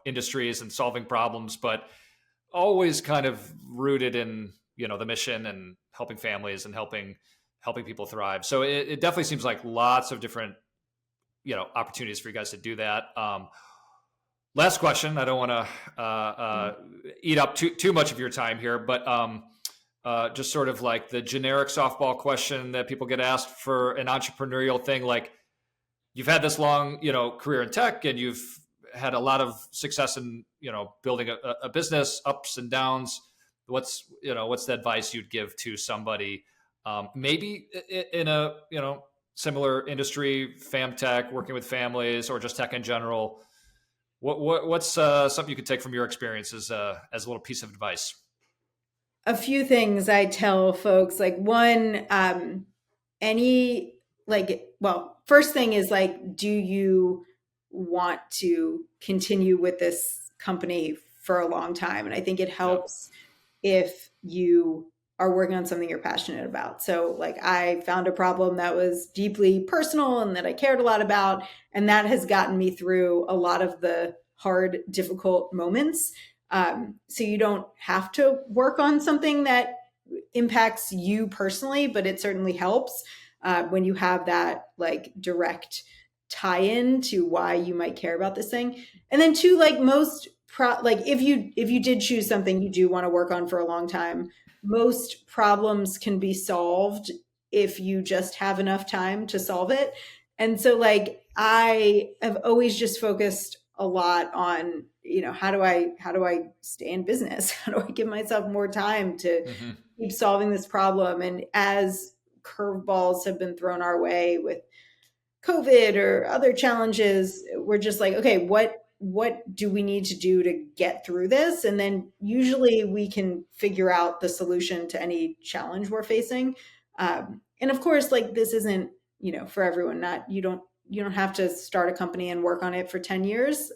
industries and solving problems, but always kind of rooted in, the mission and helping families and helping people thrive. So it definitely seems like lots of different, opportunities for you guys to do that. Last question. I don't want to eat up too much of your time here, but just sort of like the generic softball question that people get asked for an entrepreneurial thing. Like, you've had this long, career in tech, and you've had a lot of success in, building a business, ups and downs. What's the advice you'd give to somebody, maybe in a, similar industry, FamTech, working with families, or just tech in general? What's something you could take from your experiences as a little piece of advice?
A few things I tell folks, like one, first thing is like, do you want to continue with this company for a long time? And I think it helps if you are working on something you're passionate about. So like, I found a problem that was deeply personal and that I cared a lot about, and that has gotten me through a lot of the hard, difficult moments. So you don't have to work on something that impacts you personally, but it certainly helps when you have that like direct tie-in to why you might care about this thing. And then two, like if you did choose something you do want to work on for a long time, most problems can be solved if you just have enough time to solve it. And so like, I have always just focused a lot on, how do I stay in business? How do I give myself more time to keep solving this problem? And as curveballs have been thrown our way with COVID or other challenges, we're just like, okay, what do we need to do to get through this? And then usually we can figure out the solution to any challenge we're facing. And of course, like, this isn't, for everyone. You don't have to start a company and work on it for 10 years.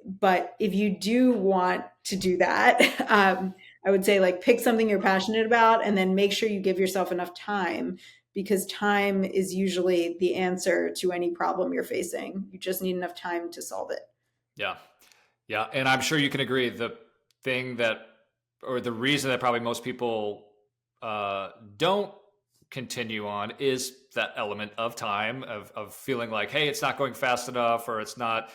But if you do want to do that, I would say like, pick something you're passionate about and then make sure you give yourself enough time, because time is usually the answer to any problem you're facing. You just need enough time to solve it.
Yeah. Yeah. And I'm sure you can agree, the thing that, or the reason that probably most people don't continue on is that element of time, of feeling like, hey, it's not going fast enough, or it's not,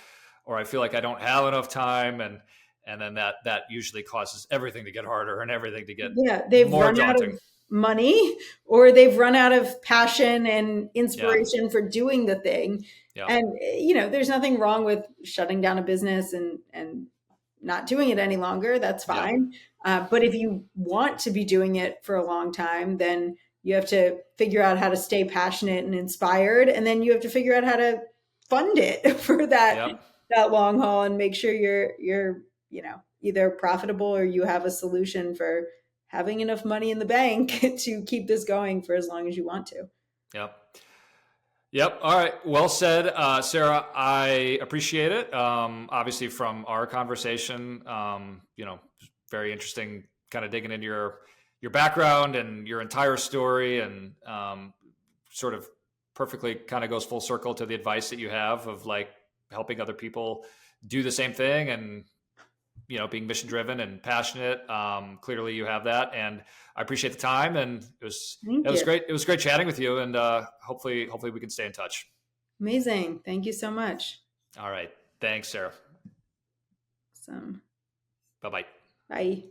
or I feel like I don't have enough time. And then that usually causes everything to get harder and everything to get
they've
more
run
daunting.
Out of money, or they've run out of passion and inspiration for doing the thing.
Yeah.
And, there's nothing wrong with shutting down a business and not doing it any longer. That's fine. But if you want to be doing it for a long time, then you have to figure out how to stay passionate and inspired. And then you have to figure out how to fund it for that long haul, and make sure you're either profitable or you have a solution for having enough money in the bank to keep this going for as long as you want to.
Yep. All right. Well said, Sara. I appreciate it. Obviously, from our conversation, very interesting, kind of digging into your background and your entire story, and sort of perfectly kind of goes full circle to the advice that you have of like helping other people do the same thing, and being mission driven and passionate. Clearly you have that, and I appreciate the time, and it was great. It was great chatting with you, and hopefully we can stay in touch.
Amazing. Thank you so much.
All right. Thanks, Sara.
Awesome.
Bye-bye.
Bye.